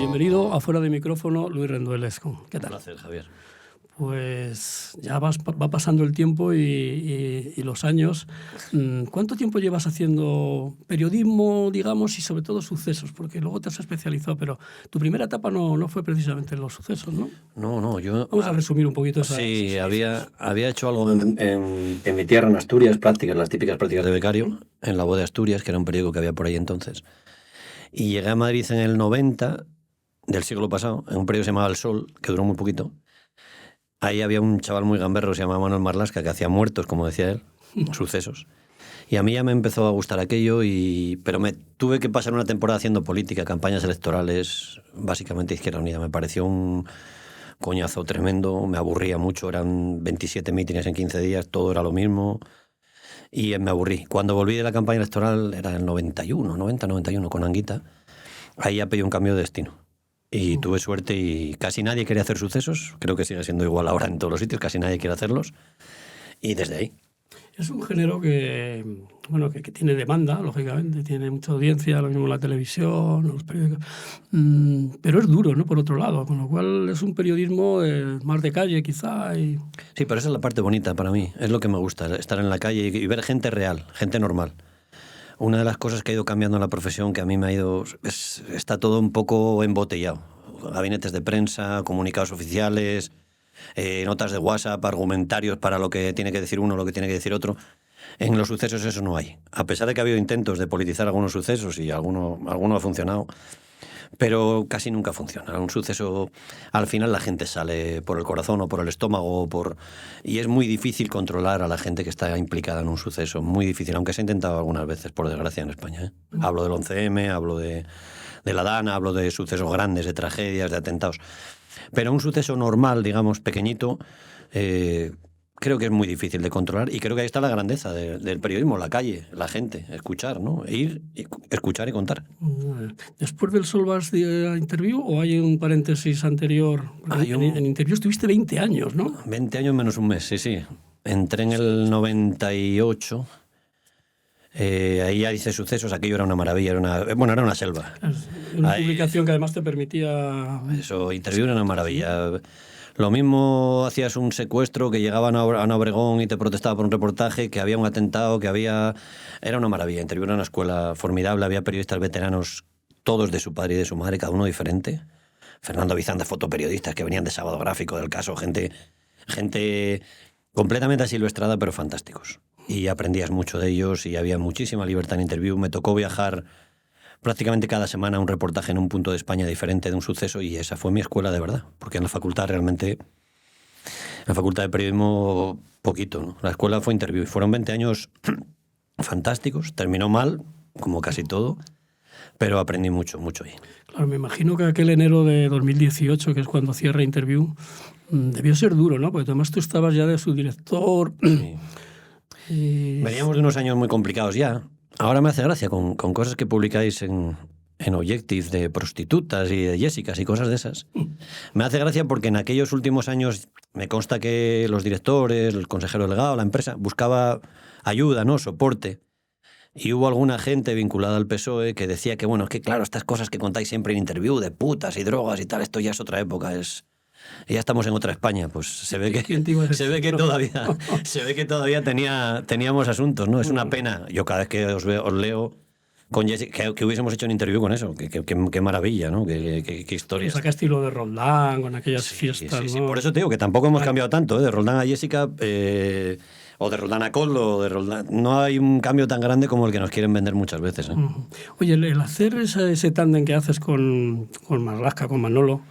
Bienvenido a Fuera de Micrófono, Luis Rendueles. ¿Qué tal? Un placer, Javier. Pues ya va pasando el tiempo y los años. ¿Cuánto tiempo llevas haciendo periodismo, digamos, y sobre todo sucesos? Porque luego te has especializado, pero tu primera etapa no fue precisamente en los sucesos, ¿no? No, yo... Vamos a resumir un poquito esa... Sí, había hecho algo en mi tierra, en Asturias, prácticas, las típicas prácticas de becario, en La Voz de Asturias, que era un periódico que había por ahí entonces. Y llegué a Madrid en el 90 del siglo pasado, en un periódico que se llamaba El Sol, que duró muy poquito. Ahí había un chaval muy gamberro, se llamaba Manuel Marlasca, que hacía muertos, como decía él, sucesos. Y a mí ya me empezó a gustar aquello, pero me tuve que pasar una temporada haciendo política, campañas electorales, básicamente Izquierda Unida. Me pareció un coñazo tremendo, me aburría mucho, eran 27 mítines en 15 días, todo era lo mismo, y me aburrí. Cuando volví de la campaña electoral, era el 90-91, con Anguita, ahí ya pedí un cambio de destino. Y tuve suerte y casi nadie quería hacer sucesos, creo que sigue siendo igual ahora en todos los sitios, casi nadie quiere hacerlos, y desde ahí. Es un género que tiene demanda, lógicamente, tiene mucha audiencia, lo mismo en la televisión, en los periódicos, pero es duro, ¿no? Por otro lado, con lo cual es un periodismo más de calle, quizá. Sí, pero esa es la parte bonita para mí, es lo que me gusta, estar en la calle y ver gente real, gente normal. Una de las cosas que ha ido cambiando en la profesión, que a mí me ha ido... está todo un poco embotellado. Gabinetes de prensa, comunicados oficiales, notas de WhatsApp, argumentarios para lo que tiene que decir uno, lo que tiene que decir otro. En los sucesos eso no hay. A pesar de que ha habido intentos de politizar algunos sucesos y alguno ha funcionado, pero casi nunca funciona. Un suceso, al final la gente sale por el corazón o por el estómago, y es muy difícil controlar a la gente que está implicada en un suceso. Muy difícil, aunque se ha intentado algunas veces, por desgracia, en España, ¿eh? Hablo del 11M, hablo de la Dana, hablo de sucesos grandes, de tragedias, de atentados. Pero un suceso normal, digamos, pequeñito, creo que es muy difícil de controlar, y creo que ahí está la grandeza del periodismo, la calle, la gente, escuchar, ¿no? Ir, escuchar y contar. ¿Después del Sol vas a Interview o hay un paréntesis anterior? En Interview estuviste 20 años, ¿no? 20 años menos un mes, sí. Entré en el 98... ahí ya hice sucesos, aquello era una maravilla, era una selva. Una publicación que además te permitía... Eso, Interview era una maravilla. Sí. Lo mismo hacías un secuestro, que llegaban a Obregón y te protestaba por un reportaje, que había un atentado, era una maravilla. Interview era una escuela formidable, había periodistas veteranos, todos de su padre y de su madre, cada uno diferente. Fernando Bizanda, fotoperiodistas que venían de Sábado Gráfico, del Caso, gente completamente asilvestrada, pero fantásticos. Y aprendías mucho de ellos y había muchísima libertad en Interview. Me tocó viajar prácticamente cada semana a un reportaje en un punto de España diferente de un suceso, y esa fue mi escuela de verdad, porque en la facultad realmente, en la facultad de periodismo, poquito, ¿no? La escuela fue Interview y fueron 20 años fantásticos. Terminó mal, como casi todo, pero aprendí mucho ahí. Claro, me imagino que aquel enero de 2018, que es cuando cierra Interview, debió ser duro, ¿no? Porque además tú estabas ya de subdirector. Sí. Veníamos de unos años muy complicados ya. Ahora me hace gracia con cosas que publicáis en Objective de prostitutas y de Jessicas y cosas de esas. Me hace gracia porque en aquellos últimos años me consta que los directores, el consejero delegado, la empresa, buscaba ayuda, ¿no? Soporte. Y hubo alguna gente vinculada al PSOE que decía que, bueno, es que claro, estas cosas que contáis siempre en Interview de putas y drogas y tal, esto ya es otra época, ya estamos en otra España. Pues se ve que todavía teníamos asuntos, ¿no? Es una pena. Yo cada vez que os leo con Jessica, que hubiésemos hecho un Interview con eso, qué maravilla, ¿no? Qué historias. Saca estilo de Roldán, con aquellas fiestas, ¿no? Sí, por eso te digo que tampoco hemos cambiado tanto, ¿eh? De Roldán a Jessica, o de Roldán a Coldo, o de Roldán. No hay un cambio tan grande como el que nos quieren vender muchas veces, ¿eh? Oye, el hacer ese tándem que haces con Marlasca, con Manolo,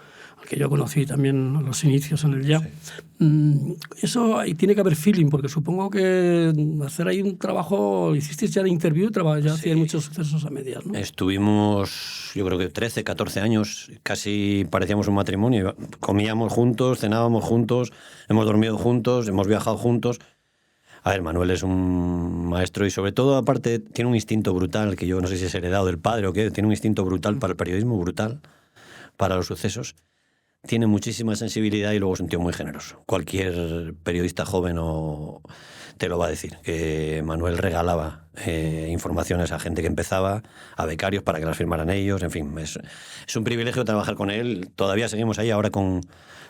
al que yo conocí también a los inicios en el Ya, sí. Eso ahí tiene que haber feeling, porque supongo que hacer ahí un trabajo, hicisteis ya en Interview, ya hacíais muchos sucesos a medias, ¿no? Estuvimos, yo creo que 13, 14 años, casi parecíamos un matrimonio. Comíamos juntos, cenábamos juntos, hemos dormido juntos, hemos viajado juntos. A ver, Manuel es un maestro y sobre todo, aparte, tiene un instinto brutal, que yo no sé si es heredado del padre o qué, tiene un instinto brutal para el periodismo, brutal para los sucesos. Tiene muchísima sensibilidad y luego es un tío muy generoso. Cualquier periodista joven te lo va a decir, que Manuel regalaba informaciones a gente que empezaba, a becarios para que las firmaran ellos, en fin, es un privilegio trabajar con él. Todavía seguimos ahí, ahora con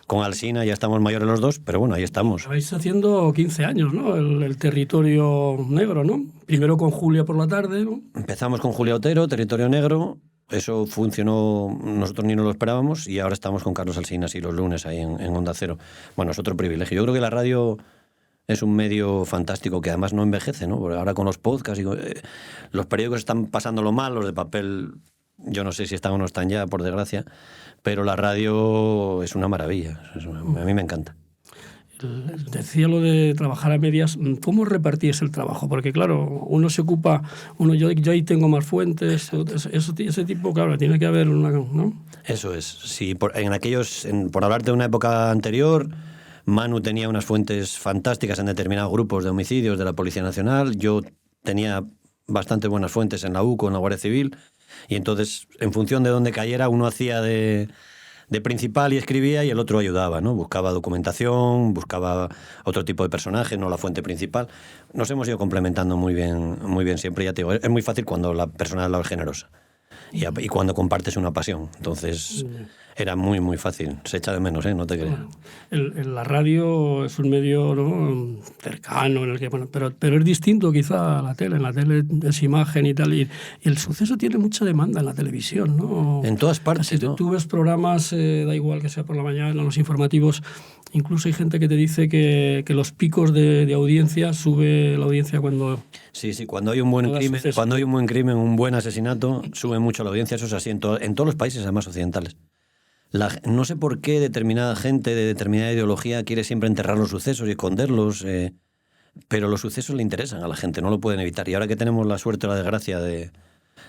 Alsina, ya estamos mayores los dos, pero bueno, ahí estamos. Estáis haciendo 15 años, ¿no? El Territorio Negro, ¿no? Primero con Julia por la tarde, ¿no? Empezamos con Julia Otero, Territorio Negro, eso funcionó, nosotros ni nos lo esperábamos, y ahora estamos con Carlos Alsina, así los lunes ahí en Onda Cero. Bueno, es otro privilegio. Yo creo que la radio es un medio fantástico que además no envejece, ¿no? Porque ahora con los podcasts, los periódicos están pasándolo mal, los de papel, yo no sé si están o no están ya, por desgracia, pero la radio es una maravilla, a mí me encanta. Decía lo de trabajar a medias. ¿Cómo repartías el trabajo? Porque claro, uno se ocupa, yo ahí tengo más fuentes, ese tipo, claro, tiene que haber una, ¿no? Eso es. Sí, por hablarte de una época anterior, Manu tenía unas fuentes fantásticas en determinados grupos de homicidios de la Policía Nacional, yo tenía bastante buenas fuentes en la UCO, en la Guardia Civil, y entonces, en función de dónde cayera, uno hacía de principal y escribía, y el otro ayudaba, ¿no? Buscaba documentación, buscaba otro tipo de personaje, no la fuente principal. Nos hemos ido complementando muy bien siempre, ya te digo, es muy fácil cuando la persona al lado es generosa y cuando compartes una pasión. Entonces era muy fácil, se echa de menos, no te creas. Bueno, la radio es un medio, ¿no?, cercano, en el que, bueno, pero es distinto quizá a la tele. En la tele es imagen y tal, y el suceso tiene mucha demanda en la televisión, ¿no? En todas partes, ¿no? Tú ves programas, da igual que sea por la mañana, los informativos, incluso hay gente que te dice que los picos de audiencia, sube la audiencia cuando... Sí, cuando hay un buen crimen, un buen asesinato, sube mucho la audiencia. Eso es así en todos los países, además occidentales. No sé por qué determinada gente de determinada ideología quiere siempre enterrar los sucesos y esconderlos, pero los sucesos le interesan a la gente, no lo pueden evitar. Y ahora que tenemos la suerte o la desgracia de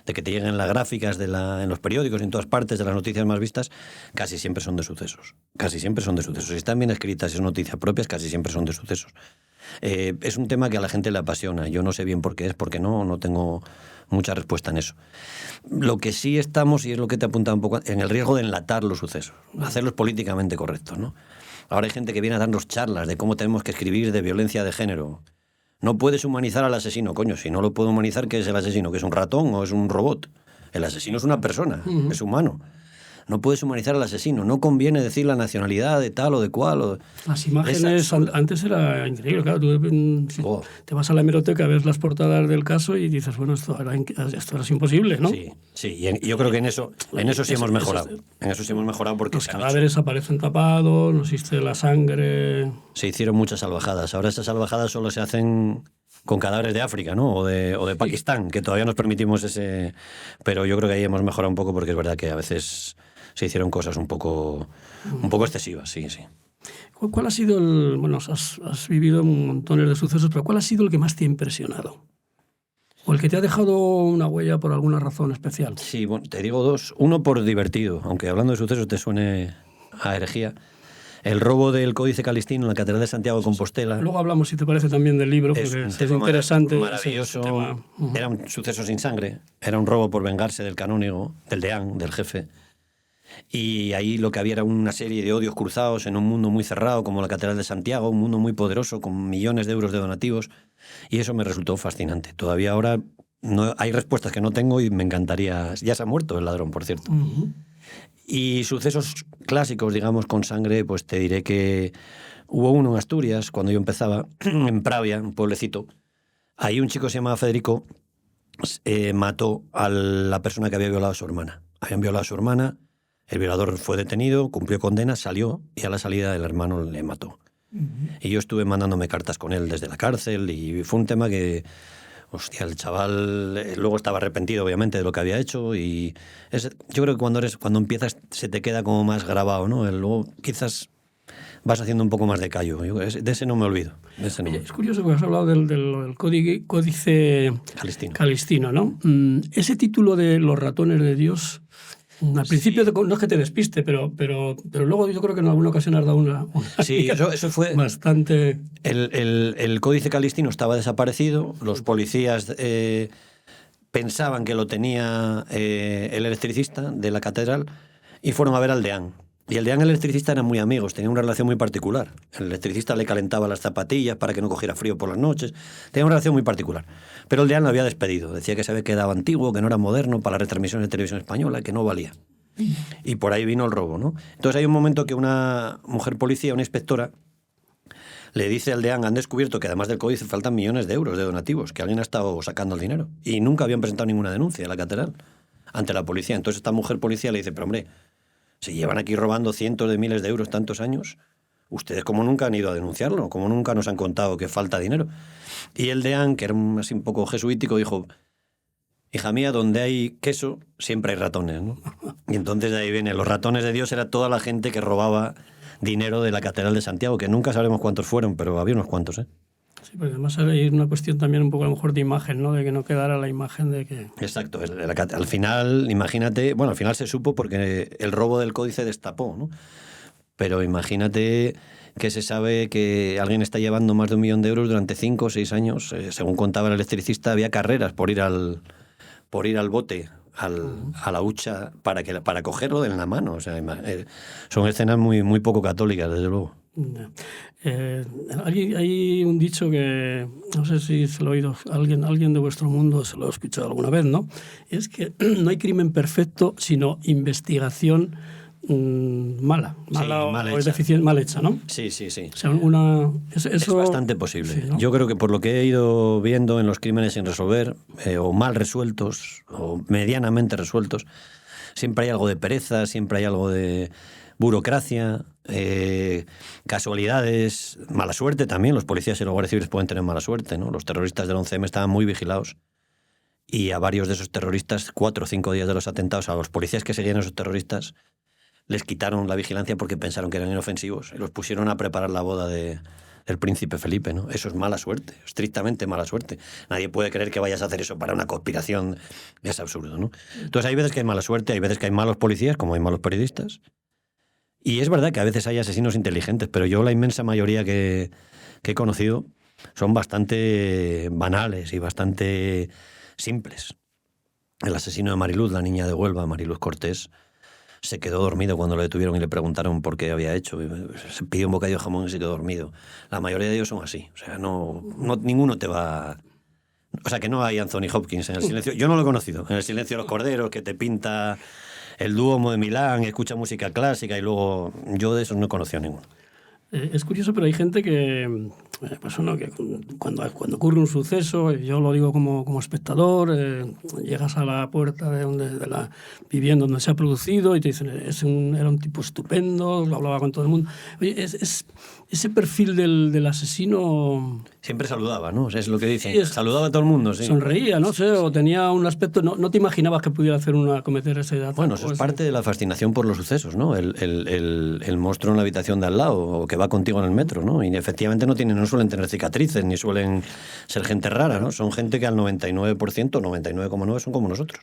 que te lleguen las gráficas en los periódicos, en todas partes, de las noticias más vistas, casi siempre son de sucesos. Casi siempre son de sucesos. Si están bien escritas y son noticias propias, casi siempre son de sucesos. Es un tema que a la gente le apasiona. Yo no sé bien por qué es, porque no tengo mucha respuesta en eso. Lo que sí estamos, y es lo que te apuntaba un poco, en el riesgo de enlatar los sucesos, hacerlos políticamente correctos, ¿no? Ahora hay gente que viene a darnos charlas de cómo tenemos que escribir de violencia de género. No puedes humanizar al asesino, coño. Si no lo puedo humanizar, ¿qué es el asesino? ¿Que es un ratón o es un robot? El asesino es una persona, es humano. No puedes humanizar al asesino. No conviene decir la nacionalidad de tal o de cual. Las imágenes antes era increíble, claro. Tú te vas a la hemeroteca, ves las portadas del caso y dices, bueno, esto era imposible, ¿no? Sí, y yo creo que en eso sí hemos mejorado. En eso sí hemos mejorado porque los cadáveres aparecen tapados, no existe la sangre. Se hicieron muchas salvajadas. Ahora estas salvajadas solo se hacen con cadáveres de África, ¿no? O de Pakistán, que todavía nos permitimos ese... Pero yo creo que ahí hemos mejorado un poco, porque es verdad que a veces se hicieron cosas un poco excesivas, sí. ¿Cuál ha sido bueno, has vivido montones de sucesos, pero ¿cuál ha sido el que más te ha impresionado? ¿O el que te ha dejado una huella por alguna razón especial? Sí, bueno, te digo dos. Uno por divertido, aunque hablando de sucesos te suene a herejía. El robo del Códice Calistino en la Catedral de Santiago de Compostela. Luego hablamos, si te parece, también del libro, porque es interesante. Maravilloso. Era un suceso sin sangre. Era un robo por vengarse del canónigo, del deán, del jefe. Y ahí lo que había era una serie de odios cruzados en un mundo muy cerrado como la Catedral de Santiago, un mundo muy poderoso con millones de euros de donativos, y eso me resultó fascinante. Todavía ahora hay respuestas que no tengo y me encantaría... Ya se ha muerto el ladrón, por cierto. Y sucesos clásicos, digamos, con sangre, pues te diré que hubo uno en Asturias, cuando yo empezaba, en Pravia, un pueblecito. Ahí un chico se llamaba Federico, mató a la persona que había violado a su hermana. Habían violado a su hermana. El violador fue detenido, cumplió condena, salió, y a la salida el hermano le mató. Y yo estuve mandándome cartas con él desde la cárcel, y fue un tema que, hostia, el chaval luego estaba arrepentido, obviamente, de lo que había hecho, y yo creo que cuando empiezas se te queda como más grabado, ¿no? Luego quizás vas haciendo un poco más de callo. De ese no me olvido. Es curioso que has hablado del Códice Calistino, ¿no? Ese título de Los ratones de Dios... Al principio no es que te despiste, pero luego yo creo que en alguna ocasión has dado una sí, eso fue bastante... El Códice Calistino estaba desaparecido, los policías pensaban que lo tenía el electricista de la catedral y fueron a ver al deán. Y el deán y el electricista eran muy amigos, tenían una relación muy particular. El electricista le calentaba las zapatillas para que no cogiera frío por las noches. Tenía una relación muy particular. Pero el deán lo había despedido. Decía que se había quedado antiguo, que no era moderno para la retransmisión de televisión española, que no valía. Y por ahí vino el robo, ¿no? Entonces hay un momento que una mujer policía, una inspectora, le dice al deán: han descubierto que además del códice faltan millones de euros de donativos, que alguien ha estado sacando el dinero. Y nunca habían presentado ninguna denuncia a la catedral ante la policía. Entonces esta mujer policía le dice: pero hombre, si llevan aquí robando cientos de miles de euros tantos años, ustedes como nunca han ido a denunciarlo, como nunca nos han contado que falta dinero. Y el deán, que era así un poco jesuítico, dijo: hija mía, donde hay queso siempre hay ratones, ¿no? Y entonces de ahí viene, los ratones de Dios era toda la gente que robaba dinero de la Catedral de Santiago, que nunca sabremos cuántos fueron, pero había unos cuantos, ¿eh? Sí, porque además hay una cuestión también un poco a lo mejor de imagen, ¿no? De que no quedara la imagen de que... Exacto. Al final, imagínate, bueno, al final se supo porque el robo del códice destapó, ¿no? Pero imagínate que se sabe que alguien está llevando más de 1 millón de euros durante 5 o 6 años. Según contaba el electricista, había carreras por ir al bote, a la hucha, para cogerlo en la mano. O sea, son escenas muy, muy poco católicas, desde luego. Hay un dicho que no sé si se lo ha oído alguien de vuestro mundo, se lo ha escuchado alguna vez, ¿no? Es que no hay crimen perfecto, sino investigación mala mal hecha, ¿no? Sí. O sea, eso es bastante posible. Sí, ¿no? Yo creo que por lo que he ido viendo en los crímenes sin resolver, o mal resueltos, o medianamente resueltos, siempre hay algo de pereza, siempre hay algo de burocracia, casualidades, mala suerte también. Los policías y los guardias civiles pueden tener mala suerte, ¿no? Los terroristas del 11M estaban muy vigilados y a varios de esos terroristas, 4 o 5 días de los atentados, a los policías que seguían a esos terroristas les quitaron la vigilancia porque pensaron que eran inofensivos y los pusieron a preparar la boda del príncipe Felipe, ¿no? Eso es mala suerte, estrictamente mala suerte. Nadie puede creer que vayas a hacer eso para una conspiración. Es absurdo, ¿no? Entonces hay veces que hay mala suerte, hay veces que hay malos policías, como hay malos periodistas. Y es verdad que a veces hay asesinos inteligentes, pero yo la inmensa mayoría que he conocido son bastante banales y bastante simples. El asesino de Mariluz, la niña de Huelva, Mariluz Cortés, se quedó dormido cuando lo detuvieron y le preguntaron por qué había hecho. Se pidió un bocadillo de jamón y se quedó dormido. La mayoría de ellos son así. O sea, no ninguno te va... O sea, que no hay Anthony Hopkins en El silencio. Yo no lo he conocido. En El silencio de los corderos, que te pinta el Duomo de Milán, escucha música clásica y luego... Yo de esos no he conocido a ninguno. Es curioso, pero hay gente que, pues bueno, que cuando ocurre un suceso, yo lo digo como espectador, llegas a la puerta de la vivienda donde se ha producido y te dicen, era un tipo estupendo, lo hablaba con todo el mundo. Oye, ese perfil del asesino... Siempre saludaba, ¿no? Es lo que dicen. Saludaba a todo el mundo, sí. Sonreía, no sé, o tenía un aspecto... No te imaginabas que pudiera cometer ese dato. Bueno, eso es parte de la fascinación por los sucesos, ¿no? El monstruo en la habitación de al lado, o que va contigo en el metro, ¿no? Y efectivamente no suelen tener cicatrices, ni suelen ser gente rara, ¿no? Son gente que al 99%, 99,9% son como nosotros.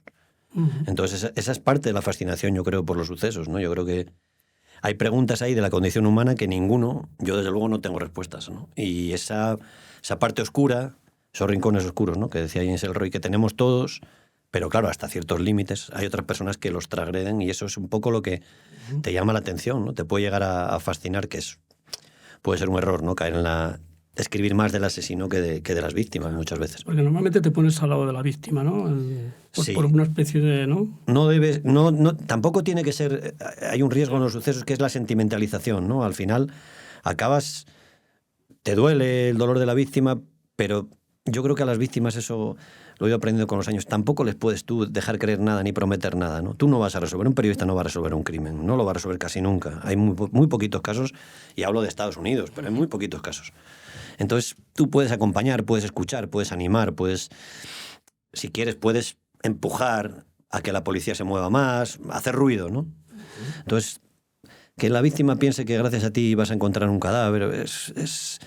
Uh-huh. Entonces esa es parte de la fascinación, yo creo, por los sucesos, ¿no? Yo creo que hay preguntas ahí de la condición humana que yo desde luego no tengo respuestas, ¿no? Y esa parte oscura, esos rincones oscuros, ¿no? Que decía James Ellroy, que tenemos todos, pero claro, hasta ciertos límites. Hay otras personas que los transgreden y eso es un poco lo que te llama la atención, ¿no? Te puede llegar a fascinar, que puede ser un error, ¿no? Caer en escribir más del asesino que de las víctimas muchas veces. Porque normalmente te pones al lado de la víctima, ¿no? Sí. Por una especie de... ¿no? Tampoco tiene que ser... Hay un riesgo en los sucesos que es la sentimentalización, ¿no? Al final te duele el dolor de la víctima, pero yo creo que a las víctimas eso lo he ido aprendiendo con los años. Tampoco les puedes tú dejar creer nada ni prometer nada, ¿no? Tú no vas a resolver, un periodista no va a resolver un crimen, no lo va a resolver casi nunca. Hay muy poquitos casos, y hablo de Estados Unidos, pero hay muy poquitos casos. Entonces tú puedes acompañar, puedes escuchar, puedes animar, si quieres, puedes empujar a que la policía se mueva más, hacer ruido, ¿no? Entonces, que la víctima piense que gracias a ti vas a encontrar un cadáver es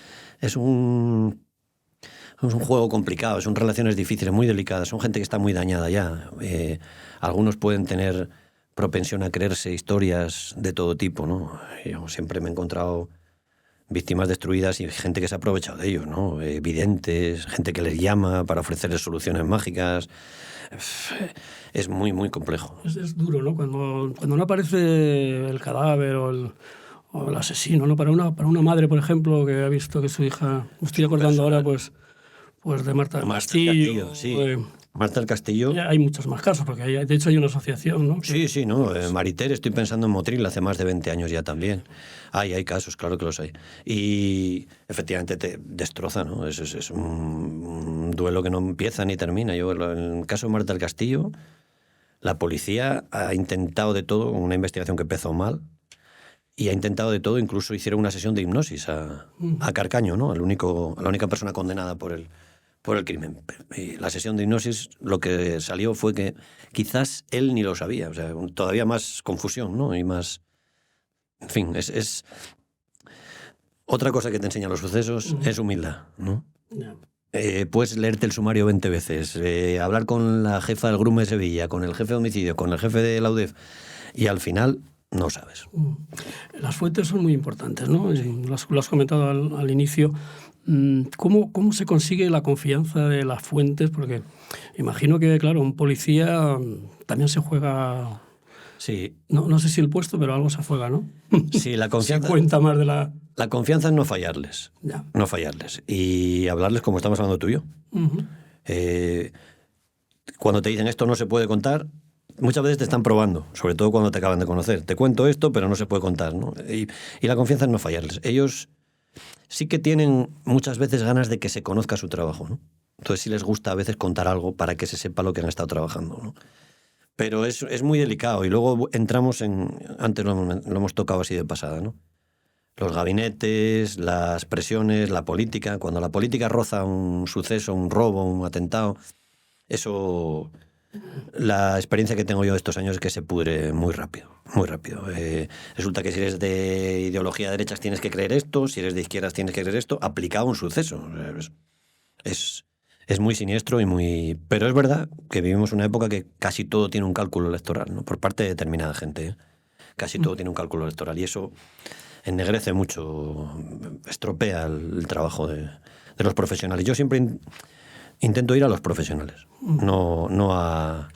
un juego complicado, son relaciones difíciles, muy delicadas, son gente que está muy dañada ya. Algunos pueden tener propensión a creerse historias de todo tipo, ¿no? Yo siempre me he encontrado víctimas destruidas y gente que se ha aprovechado de ellos, ¿no? Videntes, gente que les llama para ofrecerles soluciones mágicas. Es muy, muy complejo. Es duro, ¿no? Cuando no aparece el cadáver o el asesino, ¿no? Para una madre, por ejemplo, que ha visto que su hija... Me estoy acordando ahora, pues de Marta del Castillo. Sí. Marta del Castillo. Hay muchos más casos, porque de hecho hay una asociación, ¿no? Sí, ¿no? Mariter, estoy pensando en Motril hace más de 20 años ya también. Hay casos, claro que los hay. Y efectivamente te destroza, ¿no? Es un duelo que no empieza ni termina. En el caso de Marta del Castillo, la policía ha intentado de todo, una investigación que empezó mal, y ha intentado de todo, incluso hicieron una sesión de hipnosis a Carcaño, ¿no? La única persona condenada por el crimen. Y la sesión de hipnosis, lo que salió fue que quizás él ni lo sabía. O sea, todavía más confusión, ¿no? Y más... En fin, es... Otra cosa que te enseñan los sucesos es humildad, ¿no? Yeah. Puedes leerte el sumario 20 veces, hablar con la jefa del GRUM de Sevilla, con el jefe de homicidio, con el jefe de la UDEF, y al final no sabes. Las fuentes son muy importantes, ¿no? Lo has comentado al inicio. ¿Cómo se consigue la confianza de las fuentes? Porque imagino que, claro, un policía también se juega... Sí. No sé si el puesto, pero algo se juega, ¿no? Sí, la confianza... Se cuenta más de la... La confianza es no fallarles. Ya. No fallarles. Y hablarles como estamos hablando tú y yo. Cuando te dicen esto no se puede contar, muchas veces te están probando, sobre todo cuando te acaban de conocer. Te cuento esto, pero no se puede contar, ¿no? Y la confianza es no fallarles. Ellos sí que tienen muchas veces ganas de que se conozca su trabajo, ¿no? Entonces sí les gusta a veces contar algo para que se sepa lo que han estado trabajando, ¿no? Pero es muy delicado. Y luego entramos en... Antes lo hemos tocado así de pasada, ¿no? Los gabinetes, las presiones, la política. Cuando la política roza un suceso, un robo, un atentado, eso... La experiencia que tengo yo de estos años es que se pudre muy rápido, muy rápido. Resulta que si eres de ideología de derechas tienes que creer esto, si eres de izquierdas tienes que creer esto, aplicado a un suceso. Es muy siniestro y muy... Pero es verdad que vivimos una época que casi todo tiene un cálculo electoral, ¿no? Por parte de determinada gente, ¿eh? Casi todo tiene un cálculo electoral y eso ennegrece mucho, estropea el trabajo de los profesionales. Yo siempre intento ir a los profesionales, no a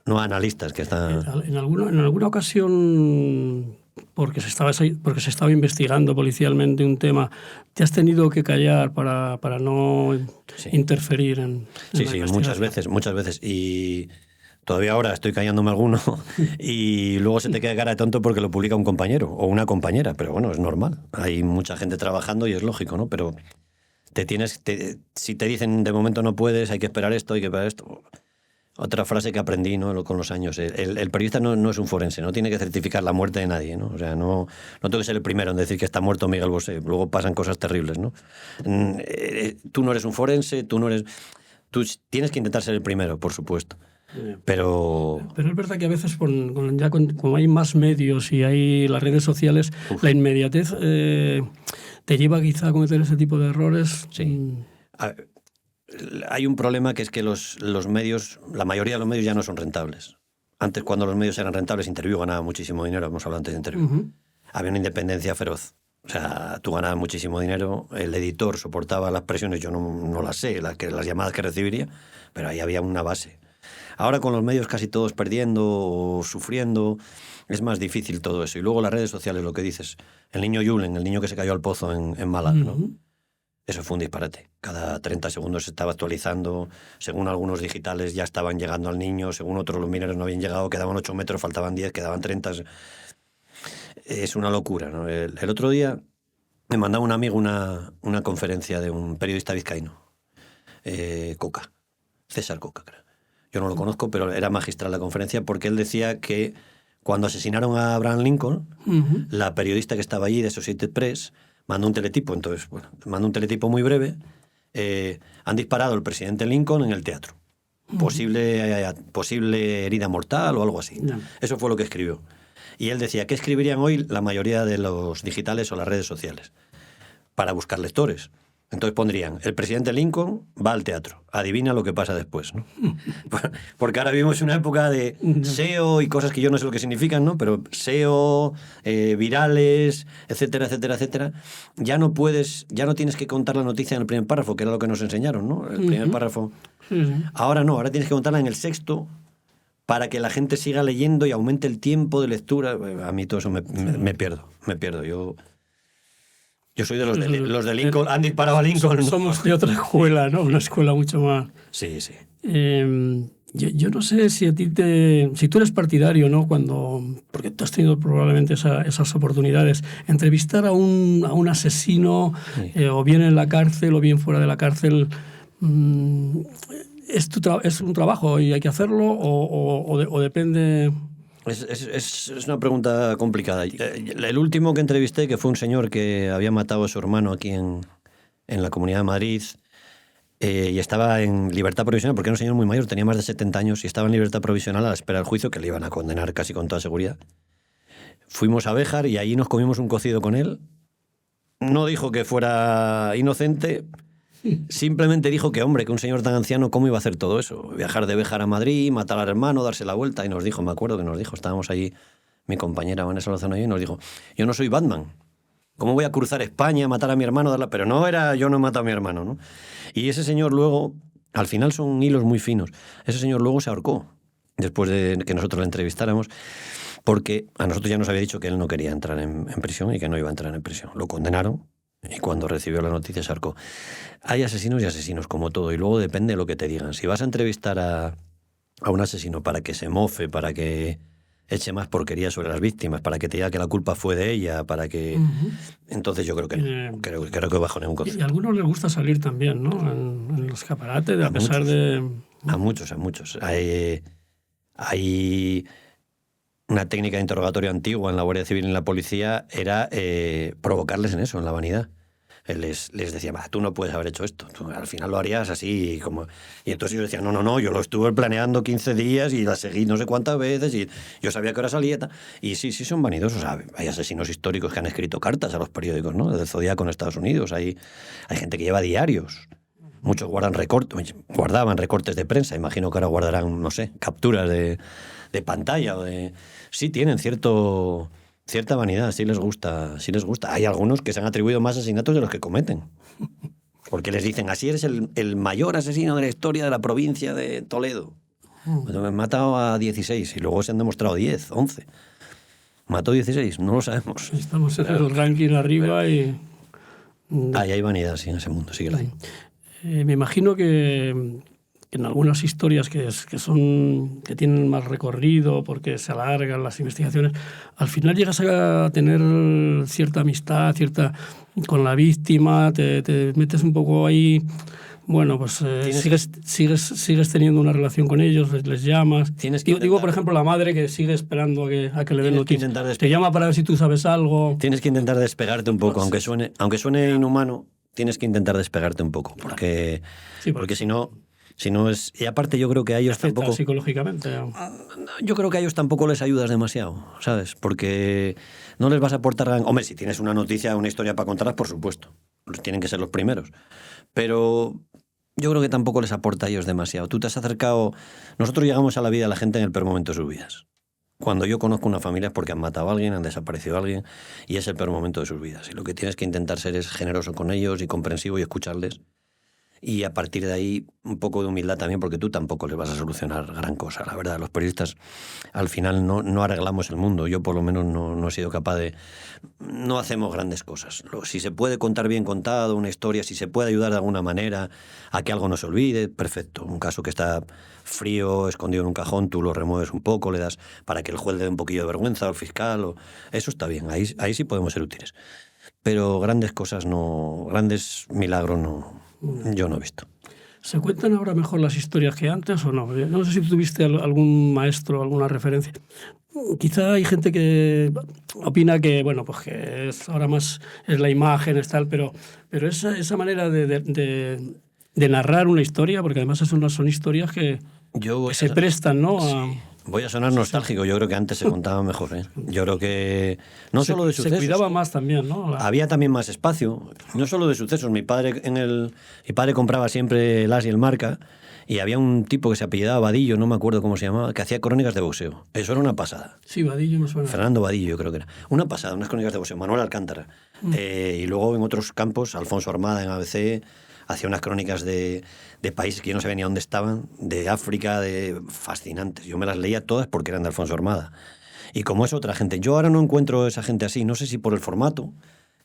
analistas que están... En alguna ocasión, porque se estaba investigando policialmente un tema, ¿te has tenido que callar para no interferir en Sí, la investigación? muchas veces. Y todavía ahora estoy callándome alguno y luego se te queda cara de tonto porque lo publica un compañero o una compañera, pero bueno, es normal. Hay mucha gente trabajando y es lógico, ¿no? Pero si te dicen de momento no puedes, hay que esperar esto, hay que esperar esto... Otra frase que aprendí, ¿no? Con los años. El periodista no es un forense, no tiene que certificar la muerte de nadie, ¿no? O sea, no tengo que ser el primero en decir que está muerto Miguel Bosé. Luego pasan cosas terribles, ¿no? Tú no eres un forense, tú tienes que intentar ser el primero, por supuesto. Pero es verdad que a veces como hay más medios y hay las redes sociales, la inmediatez te lleva quizá a cometer ese tipo de errores. Sí. Hay un problema que es que los medios, la mayoría de los medios ya no son rentables. Antes, cuando los medios eran rentables, Interview ganaba muchísimo dinero, hemos hablado antes de Interview. Había una independencia feroz. O sea, tú ganabas muchísimo dinero, el editor soportaba las presiones, yo no las sé, las llamadas que recibiría, pero ahí había una base. Ahora con los medios casi todos perdiendo o sufriendo, es más difícil todo eso. Y luego las redes sociales, lo que dices, el niño Julen, el niño que se cayó al pozo en Málaga, ¿no? Eso fue un disparate. Cada 30 segundos se estaba actualizando. Según algunos digitales ya estaban llegando al niño. Según otros los mineros no habían llegado. Quedaban 8 metros, faltaban 10, quedaban 30. Es una locura, ¿no? El otro día me mandaba un amigo una conferencia de un periodista vizcaíno. Coca. César Coca, creo. Yo no lo conozco, pero era magistral la conferencia porque él decía que cuando asesinaron a Abraham Lincoln, la periodista que estaba allí de Associated Press... mandó un teletipo, entonces, bueno, mandó un teletipo muy breve. Han disparado al presidente Lincoln en el teatro. Posible herida mortal o algo así. No. Eso fue lo que escribió. Y él decía, ¿qué escribirían hoy la mayoría de los digitales o las redes sociales? Para buscar lectores. Entonces pondrían, el presidente Lincoln va al teatro, adivina lo que pasa después, ¿no? Porque ahora vivimos una época de SEO y cosas que yo no sé lo que significan, ¿no? Pero SEO, virales, etcétera, etcétera, etcétera. Ya no tienes que contar la noticia en el primer párrafo, que era lo que nos enseñaron, ¿no? El primer párrafo. Ahora no, ahora tienes que contarla en el sexto para que la gente siga leyendo y aumente el tiempo de lectura. A mí todo eso me pierdo. Yo soy de los de Lincoln, han disparado a Lincoln. Somos de otra escuela, ¿no? Una escuela mucho más... Sí. Yo no sé si a ti si tú eres partidario, ¿no? Porque tú has tenido probablemente esas oportunidades, entrevistar a un asesino, sí. O bien en la cárcel o bien fuera de la cárcel, ¿es un trabajo y hay que hacerlo o depende...? Es una pregunta complicada. El último que entrevisté, que fue un señor que había matado a su hermano aquí en la Comunidad de Madrid, y estaba en libertad provisional, porque era un señor muy mayor, tenía más de 70 años, y estaba en libertad provisional a la espera del juicio, que le iban a condenar casi con toda seguridad. Fuimos a Béjar y allí nos comimos un cocido con él. No dijo que fuera inocente, simplemente dijo que, hombre, que un señor tan anciano, ¿cómo iba a hacer todo eso? Viajar de Béjar a Madrid, matar al hermano, darse la vuelta. Y nos dijo, me acuerdo que nos dijo, estábamos allí, mi compañera Vanessa Lozano y yo, y nos dijo, yo no soy Batman. ¿Cómo voy a cruzar España, matar a mi hermano? Pero yo no he matado a mi hermano, ¿no? Y ese señor luego, al final son hilos muy finos, ese señor luego se ahorcó, después de que nosotros le entrevistáramos, porque a nosotros ya nos había dicho que él no quería entrar en prisión y que no iba a entrar en prisión. Lo condenaron. Y cuando recibió la noticia se ahorcó. Hay asesinos y asesinos, como todo, y luego depende de lo que te digan. Si vas a entrevistar a un asesino para que se mofe, para que eche más porquería sobre las víctimas, para que te diga que la culpa fue de ella, para que... Entonces yo creo que no. Creo que bajo ningún concepto. Y a algunos les gusta salir también, ¿no? En los escaparates, a pesar de... A muchos. Hay una técnica de interrogatorio antigua en la Guardia Civil y en la policía, era provocarles en eso, en la vanidad. Les decía, tú no puedes haber hecho esto, tú al final lo harías así. Y entonces ellos decían, no, yo lo estuve planeando 15 días y la seguí no sé cuántas veces y yo sabía que ahora salía. Y sí son vanidosos. Hay asesinos históricos que han escrito cartas a los periódicos, ¿no? Del Zodíaco en Estados Unidos. Hay gente que lleva diarios. Muchos guardaban recortes de prensa. Imagino que ahora guardarán, no sé, capturas de pantalla o de... Sí tienen cierta vanidad, sí les gusta. Hay algunos que se han atribuido más asesinatos de los que cometen. Porque les dicen, así eres el mayor asesino de la historia de la provincia de Toledo. Me han matado a 16 y luego se han demostrado 10, 11. ¿Mató 16? No lo sabemos. Estamos en el ranking arriba y... Hay vanidad, sí, en ese mundo, sí que la hay. Me imagino que en algunas historias que tienen más recorrido porque se alargan las investigaciones, al final llegas a tener cierta amistad, con la víctima, te metes un poco ahí, bueno, pues sigues teniendo una relación con ellos, les llamas. Digo, por ejemplo, la madre que sigue esperando a que le den noticias. Te llama para ver si tú sabes algo. Tienes que intentar despegarte un poco, aunque suene inhumano, tienes que intentar despegarte un poco, porque si no es... Y aparte yo creo que a ellos tampoco... psicológicamente. Yo creo que a ellos tampoco les ayudas demasiado, ¿sabes? Porque no les vas a aportar... Hombre, si tienes una noticia, una historia para contarlas, por supuesto. Tienen que ser los primeros. Pero yo creo que tampoco les aporta a ellos demasiado. Tú te has acercado... Nosotros llegamos a la vida de la gente en el peor momento de sus vidas. Cuando yo conozco una familia es porque han matado a alguien, han desaparecido a alguien, y es el peor momento de sus vidas. Y lo que tienes que intentar ser es generoso con ellos y comprensivo y escucharles. Y a partir de ahí, un poco de humildad también, porque tú tampoco les vas a solucionar gran cosa. La verdad, los periodistas al final no arreglamos el mundo. Yo por lo menos no he sido capaz de... No hacemos grandes cosas. Si se puede contar bien contado una historia, si se puede ayudar de alguna manera a que algo no se olvide, perfecto. Un caso que está frío, escondido en un cajón, tú lo remueves un poco, le das para que el juez le dé un poquillo de vergüenza al fiscal. Eso está bien, ahí sí podemos ser útiles. Pero grandes cosas no... Grandes milagros no... Yo no he visto. ¿Se cuentan ahora mejor las historias que antes o no? No sé si tuviste algún maestro, alguna referencia. Quizá hay gente que opina que, bueno, pues que ahora más es la imagen, es tal, pero esa manera de narrar una historia, porque además son historias que se prestan, ¿no? Sí. Voy a sonar nostálgico, yo creo que antes se contaba mejor, ¿eh? Yo creo que no solo de sucesos. Se cuidaba más también, ¿no? Había también más espacio, no solo de sucesos. Mi padre compraba siempre el As y el Marca, y había un tipo que se apellidaba Vadillo, no me acuerdo cómo se llamaba, que hacía crónicas de boxeo. Eso era una pasada. Sí, Vadillo me suena. Fernando Vadillo, creo que era. Una pasada, unas crónicas de boxeo. Manuel Alcántara. Y luego en otros campos, Alfonso Armada en ABC hacía unas crónicas de países que yo no sabía ni dónde estaban, de África, fascinantes. Yo me las leía todas porque eran de Alfonso Armada. Y como es otra gente. Yo ahora no encuentro esa gente así, no sé si por el formato,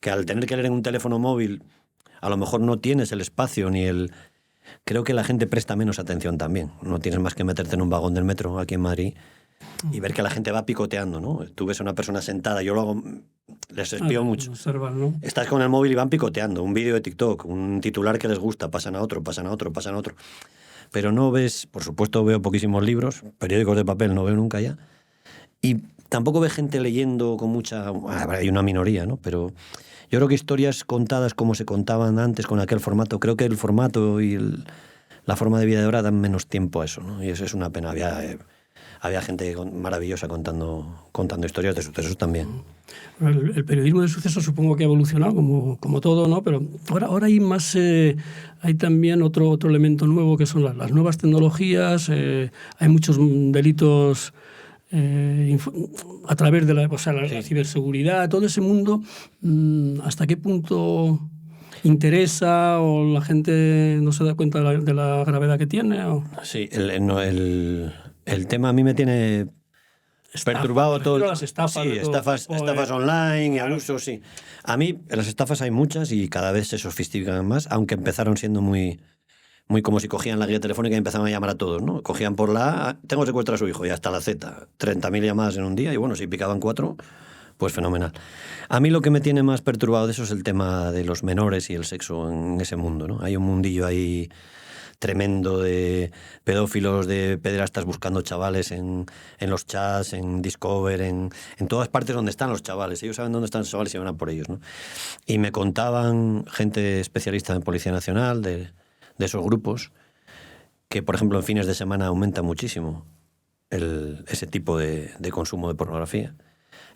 que al tener que leer en un teléfono móvil, a lo mejor no tienes el espacio ni el... Creo que la gente presta menos atención también. No tienes más que meterte en un vagón del metro aquí en Madrid y ver que la gente va picoteando, ¿no? Tú ves a una persona sentada, yo lo hago, les espío mucho. Observan, ¿no? Estás con el móvil y van picoteando, un vídeo de TikTok, un titular que les gusta, pasan a otro, pasan a otro, pasan a otro. Pero no ves, por supuesto veo poquísimos libros, periódicos de papel no veo nunca ya. Y tampoco ves gente leyendo con mucha... Hay una minoría, ¿no? Pero yo creo que historias contadas como se contaban antes con aquel formato, creo que el formato y la forma de vida de ahora dan menos tiempo a eso, ¿no? Y eso es una pena. Había gente maravillosa contando historias de sucesos también. El periodismo de sucesos supongo que ha evolucionado como todo, ¿no? Pero ahora hay más, hay también otro elemento nuevo que son las nuevas tecnologías. Hay muchos delitos a través de la ciberseguridad, todo ese mundo. ¿Hasta qué punto interesa o la gente no se da cuenta de la gravedad que tiene? ¿O? Sí, el tema a mí me tiene perturbado todo. Las estafas, sí, estafas online y abusos, sí. A mí las estafas hay muchas y cada vez se sofistican más, aunque empezaron siendo muy como si cogían la guía telefónica y empezaban a llamar a todos, ¿no? Cogían por la A, tengo secuestrado a su hijo, y hasta la Z, 30.000 llamadas en un día, y bueno, si picaban 4, pues fenomenal. A mí lo que me tiene más perturbado de eso es el tema de los menores y el sexo en ese mundo, ¿no? Hay un mundillo ahí tremendo de pedófilos, de pederastas buscando chavales en los chats, en Discover, en todas partes donde están los chavales. Ellos saben dónde están los chavales y van a por ellos, ¿no? Y me contaban gente especialista en Policía Nacional de esos grupos que, por ejemplo, en fines de semana aumenta muchísimo ese tipo de consumo de pornografía.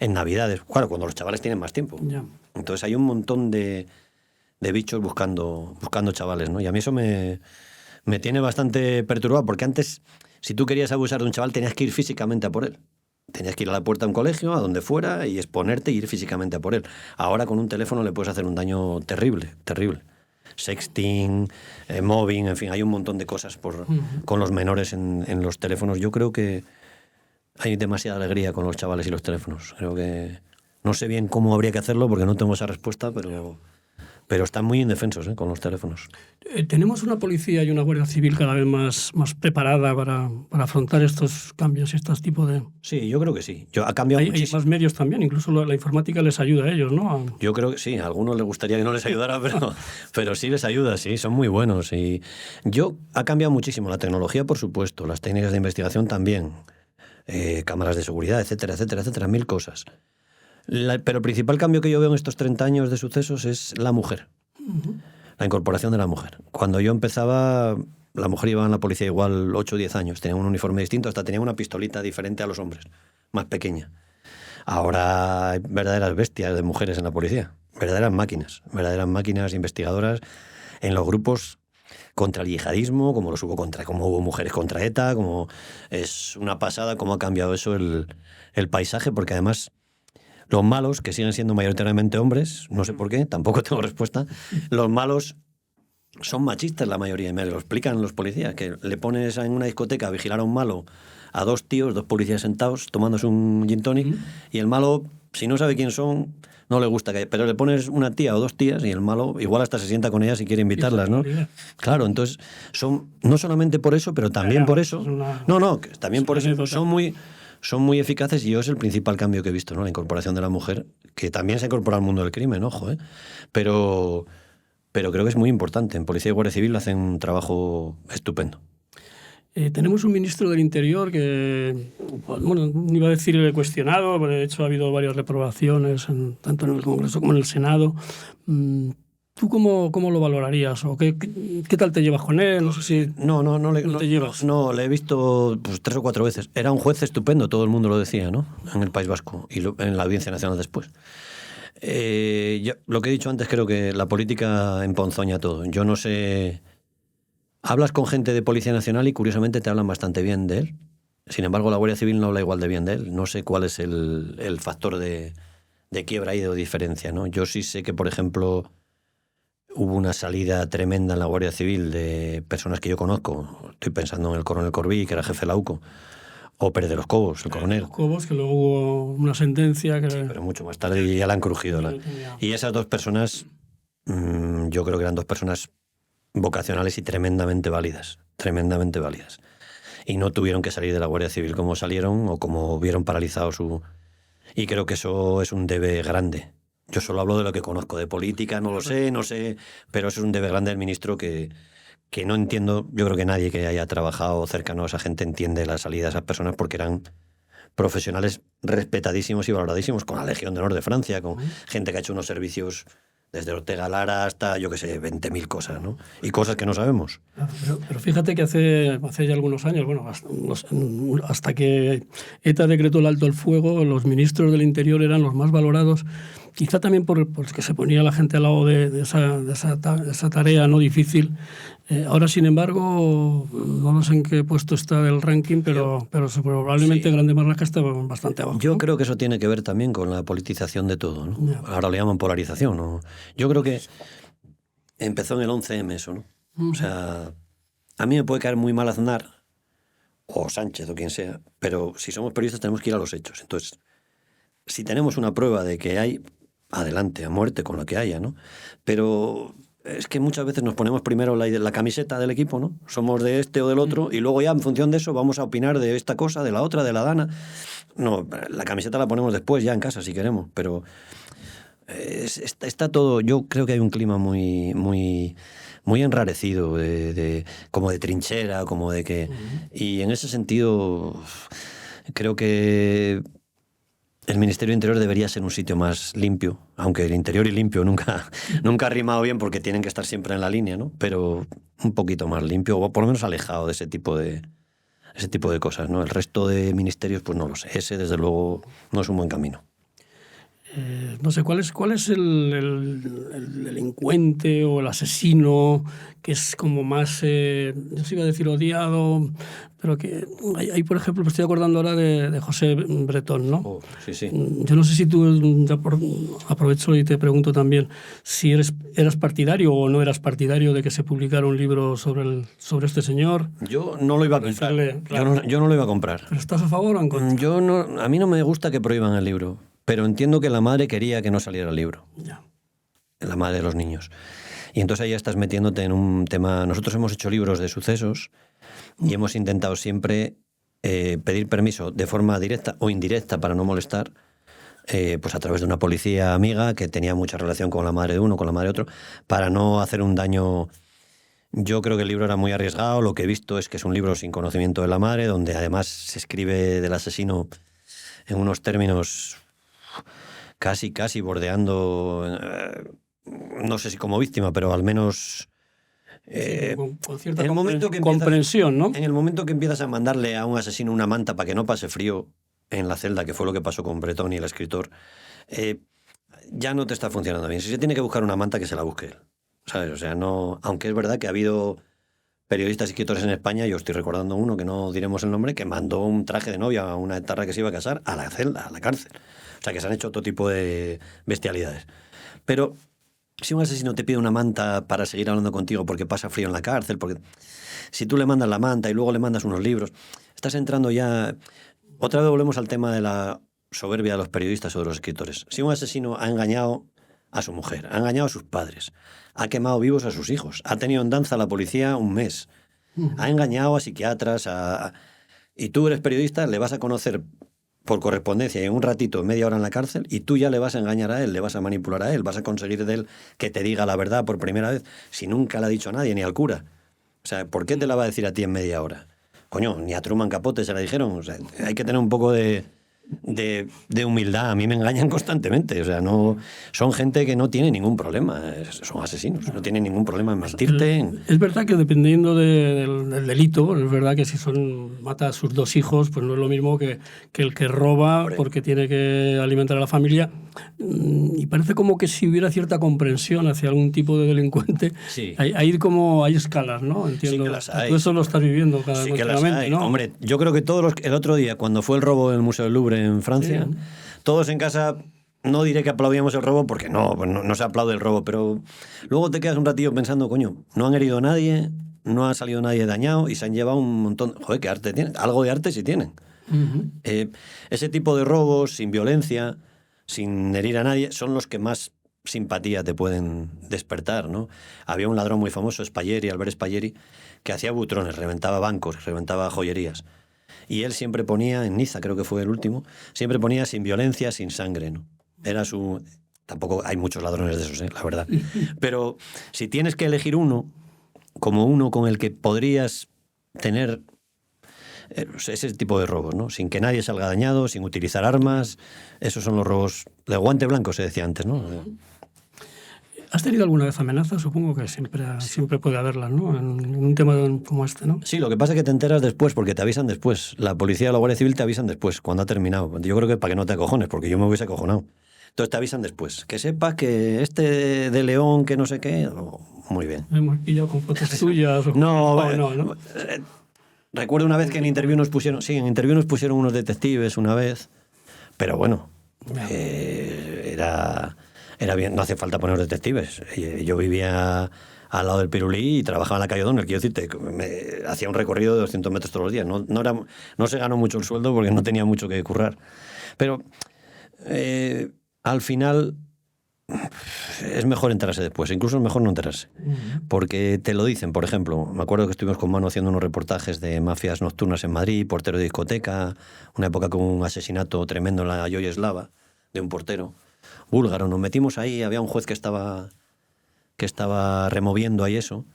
En Navidades, claro, cuando los chavales tienen más tiempo. Ya. Entonces hay un montón de bichos buscando chavales, ¿no? Y a mí eso me tiene bastante perturbado, porque antes, si tú querías abusar de un chaval, tenías que ir físicamente a por él. Tenías que ir a la puerta de un colegio, a donde fuera, y exponerte y ir físicamente a por él. Ahora con un teléfono le puedes hacer un daño terrible, terrible. Sexting, mobbing, en fin, hay un montón de cosas con los menores en los teléfonos. Yo creo que hay demasiada alegría con los chavales y los teléfonos. Creo que no sé bien cómo habría que hacerlo porque no tengo esa respuesta, pero están muy indefensos con los teléfonos. Tenemos una policía y una Guardia Civil cada vez más preparada para afrontar estos cambios y estos tipos de... Sí, yo creo que sí. Ha cambiado hay muchísimo. Más medios también, incluso la informática les ayuda a ellos, ¿no? Yo creo que sí, a algunos les gustaría que no les ayudara, pero sí les ayuda, sí, son muy buenos. Y ha cambiado muchísimo la tecnología, por supuesto, las técnicas de investigación también, cámaras de seguridad, etcétera, etcétera, etcétera, mil cosas. Pero el principal cambio que yo veo en estos 30 años de sucesos es la mujer. Uh-huh. La incorporación de la mujer. Cuando yo empezaba, la mujer iba en la policía igual 8 o 10 años. Tenía un uniforme distinto, hasta tenía una pistolita diferente a los hombres, más pequeña. Ahora hay verdaderas bestias de mujeres en la policía. Verdaderas máquinas investigadoras en los grupos contra el yihadismo, como hubo mujeres contra ETA, como es una pasada cómo ha cambiado eso el paisaje, porque además... Los malos, que siguen siendo mayoritariamente hombres, no sé por qué, tampoco tengo respuesta, los malos son machistas la mayoría, y me lo explican los policías, que le pones en una discoteca a vigilar a un malo, a 2 tíos, 2 policías sentados, tomándose un gin tonic, y el malo, si no sabe quién son, no le gusta, pero le pones una tía o 2 tías y el malo igual hasta se sienta con ellas y quiere invitarlas, ¿no? Claro, entonces son, no solamente por eso, pero también por eso, también por eso son muy eficaces, y yo es el principal cambio que he visto, ¿no? La incorporación de la mujer, que también se incorpora al mundo del crimen, ojo, pero creo que es muy importante. En Policía y Guardia Civil hacen un trabajo estupendo. Tenemos un ministro del Interior que, bueno, iba a decir cuestionado, pero de hecho ha habido varias reprobaciones, tanto en el Congreso como en el Senado. ¿Tú cómo lo valorarías? ¿O qué tal te llevas con él? No sé si... No te llevas. No, le he visto pues 3 o 4 veces. Era un juez estupendo, todo el mundo lo decía, ¿no? En el País Vasco y en la Audiencia Nacional después. Lo que he dicho antes, creo que la política emponzoña todo. Yo no sé... Hablas con gente de Policía Nacional y curiosamente te hablan bastante bien de él. Sin embargo, la Guardia Civil no habla igual de bien de él. No sé cuál es el factor de quiebra y de diferencia, ¿no? Yo sí sé que, por ejemplo... Hubo una salida tremenda en la Guardia Civil de personas que yo conozco. Estoy pensando en el coronel Corbí, que era jefe de la UCO, o Pérez de los Cobos, el coronel. Los Cobos, que luego hubo una sentencia que... Sí, pero mucho más tarde ya la han crujido. Y esas 2 personas, yo creo que eran 2 personas vocacionales y tremendamente válidas. Tremendamente válidas. Y no tuvieron que salir de la Guardia Civil como salieron o como vieron paralizado su... Y creo que eso es un debe grande. Yo solo hablo de lo que conozco de política, no sé, pero eso es un debe grande del ministro que no entiendo. Yo creo que nadie que haya trabajado cercano a esa gente entiende la salida de esas personas porque eran profesionales respetadísimos y valoradísimos, con la Legión de Honor de Francia, con gente que ha hecho unos servicios desde Ortega Lara hasta, yo qué sé, 20.000 cosas, ¿no? Y cosas que no sabemos. Pero fíjate que hace ya algunos años, bueno, hasta que ETA decretó el alto el fuego, los ministros del Interior eran los más valorados, quizá también porque se ponía la gente al lado de esa tarea no difícil. Ahora, sin embargo, no sé en qué puesto está del ranking, pero probablemente Grande Marlaska está bastante abajo. Yo creo que eso tiene que ver también con la politización de todo, ¿no? Yeah. Ahora le llaman polarización, ¿no? Yo creo que empezó en el 11M eso, ¿no? O sea, a mí me puede caer muy mal Aznar o Sánchez o quien sea, pero si somos periodistas tenemos que ir a los hechos. Entonces, si tenemos una prueba de que hay, adelante, a muerte con lo que haya, ¿no? Pero es que muchas veces nos ponemos primero la camiseta del equipo, ¿no? Somos de este o del otro y luego ya en función de eso vamos a opinar de esta cosa, de la otra, de la dana. No, la camiseta la ponemos después ya en casa si queremos, pero está todo... Yo creo que hay un clima muy enrarecido, como de trinchera, como de que... Y en ese sentido creo que el Ministerio de Interior debería ser un sitio más limpio, aunque el interior y limpio nunca ha rimado bien porque tienen que estar siempre en la línea, ¿no? Pero un poquito más limpio, o por lo menos alejado de ese tipo de cosas, ¿no? El resto de ministerios, pues no lo sé. Ese, desde luego, no es un buen camino. No sé, ¿cuál es el delincuente o el asesino que es como más, yo sí iba a decir odiado, pero que hay por ejemplo, me estoy acordando ahora de José Bretón, ¿no? Oh, sí. Yo no sé si tú, aprovecho y te pregunto también, si eras partidario o no eras partidario de que se publicara un libro sobre este señor. Yo no lo iba a comprar. Claro. Yo no lo iba a comprar. ¿Pero estás a favor o en contra? A mí no me gusta que prohíban el libro. Pero entiendo que la madre quería que no saliera el libro. Ya. La madre de los niños. Y entonces ahí ya estás metiéndote en un tema... Nosotros hemos hecho libros de sucesos y hemos intentado siempre pedir permiso de forma directa o indirecta para no molestar, pues a través de una policía amiga que tenía mucha relación con la madre de uno, con la madre de otro, para no hacer un daño... Yo creo que el libro era muy arriesgado. Lo que he visto es que es un libro sin conocimiento de la madre, donde además se escribe del asesino en unos términos... casi bordeando, no sé si como víctima, pero al menos con cierta comprensión, ¿no? En el momento que empiezas a mandarle a un asesino una manta para que no pase frío en la celda, que fue lo que pasó con Bretón y el escritor, ya no te está funcionando bien. Si se tiene que buscar una manta, que se la busque él, ¿sabes? O sea, no, aunque es verdad que ha habido periodistas y escritores en España, yo estoy recordando uno, que no diremos el nombre, que mandó un traje de novia a una etarra que se iba a casar a la celda, a la cárcel. O sea, que se han hecho todo tipo de bestialidades. Pero si un asesino te pide una manta para seguir hablando contigo porque pasa frío en la cárcel, porque si tú le mandas la manta y luego le mandas unos libros, estás entrando ya... Otra vez volvemos al tema de la soberbia de los periodistas o de los escritores. Si un asesino ha engañado a su mujer, ha engañado a sus padres, ha quemado vivos a sus hijos, ha tenido en danza a la policía un mes, ha engañado a psiquiatras, y tú eres periodista, le vas a conocer por correspondencia y en un ratito, media hora en la cárcel, y tú ya le vas a engañar a él, le vas a manipular a él, vas a conseguir de él que te diga la verdad por primera vez, si nunca le ha dicho a nadie, ni al cura. O sea, ¿por qué te la va a decir a ti en media hora? Coño, ni a Truman Capote se la dijeron. O sea, hay que tener un poco de de humildad. A mí me engañan constantemente. O sea, no son gente que no tiene ningún problema. Son asesinos. No tienen ningún problema en mentirte. Es verdad que dependiendo del delito, es verdad que si mata a sus 2 hijos, pues no es lo mismo que el que roba porque tiene que alimentar a la familia. Y parece como que si hubiera cierta comprensión hacia algún tipo de delincuente, Sí. hay escalas, ¿no? Entiendo. Sí que las hay. Tú eso lo estás viviendo cada Sí que las hay. ¿no? Hombre, yo creo que el otro día, cuando fue el robo del Museo del Louvre en Francia, todos en casa, no diré que aplaudíamos el robo, porque no se aplaude el robo, pero luego te quedas un ratillo pensando, coño, no han herido a nadie, no ha salido nadie dañado y se han llevado un montón... Joder, ¿qué arte tienen? Algo de arte sí tienen. Ese tipo de robos, sin violencia, sin herir a nadie, son los que más simpatía te pueden despertar, ¿no? Había un ladrón muy famoso, Albert Spallieri, que hacía butrones, reventaba bancos, reventaba joyerías. Y él siempre ponía, en Niza creo que fue el último, siempre ponía sin violencia, sin sangre, ¿no? Era su... Tampoco hay muchos ladrones de esos, la verdad. Pero si tienes que elegir uno, como uno con el que podrías tener ese tipo de robos, ¿no? Sin que nadie salga dañado, sin utilizar armas, esos son los robos de guante blanco, se decía antes, ¿no? ¿Has tenido alguna vez amenazas? Supongo que siempre puede haberlas, ¿no? En un tema como este, ¿no? Sí, lo que pasa es que te enteras después, porque te avisan después. La policía o la Guardia Civil te avisan después, cuando ha terminado. Yo creo que para que no te acojones, porque yo me hubiese acojonado. Entonces te avisan después. Que sepas que este de León, que no sé qué... muy bien. Hemos pillado con fotos tuyas. No. Recuerdo una vez que en Interview nos pusieron... Sí, en Interview nos pusieron unos detectives una vez. Pero bueno, era bien, no hace falta poner detectives. Yo vivía al lado del Pirulí y trabajaba en la calle O'Donnell. Quiero decirte, hacía un recorrido de 200 metros todos los días. No se ganó mucho el sueldo porque no tenía mucho que currar. Pero al final es mejor enterarse después. Incluso es mejor no enterarse. Porque te lo dicen. Por ejemplo, me acuerdo que estuvimos con Manu haciendo unos reportajes de mafias nocturnas en Madrid, portero de discoteca, una época con un asesinato tremendo en la Yoyeslava de un portero búlgaro. Nos metimos ahí, había un juez que estaba removiendo ahí eso.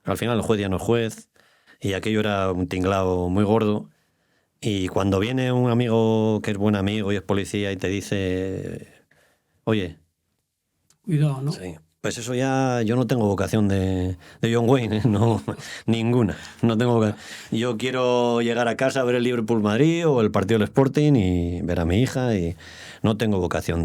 Al final el juez ya no es juez y aquello era un tinglao muy gordo. Y cuando viene un amigo que es buen amigo y es policía y te dice, oye, cuidado, ¿no? Sí. Pues eso ya, yo no tengo vocación de John Wayne, ¿eh? No, ninguna. No tengo vocación. Yo quiero llegar a casa a ver el Liverpool-Madrid o el partido del Sporting y ver a mi hija y no tengo vocación